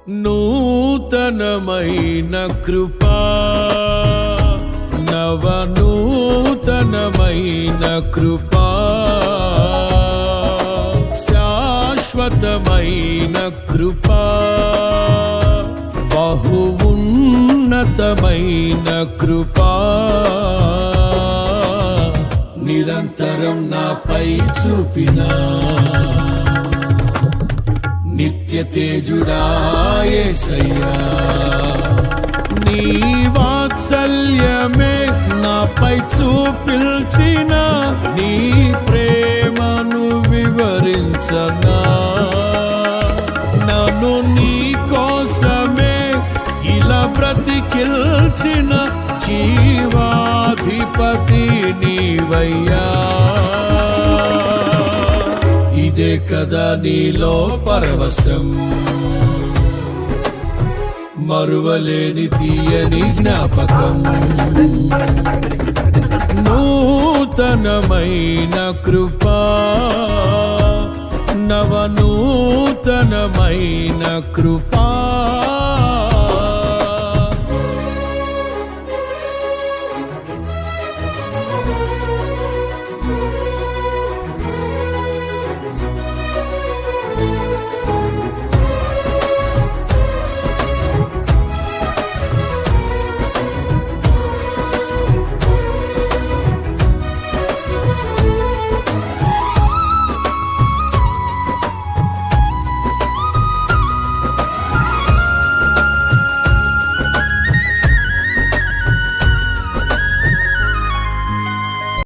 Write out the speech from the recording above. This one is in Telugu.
నూతనమైన కృపా, నవనూతనమైన కృపా, శాశ్వతమైన కృపా, బహు ఉన్నతమైన కృపా, నిరంతరం నాపై చూపినా నిత్య తేజుడా యేసయ్యా. నీ వాత్సల్యమే నాపై చూపిల్చిన, నీ ప్రేమను వివరించనా, నన్ను నీ కోసమే ఇలా బ్రతికిల్చిన జీవాధిపతి నీవయ్యా. ఇదే కదా నీలో పరవశం, మరువలేని తీయని జ్ఞాపకం. నూతనమైన కృపా, నవనూతనమైన కృపా,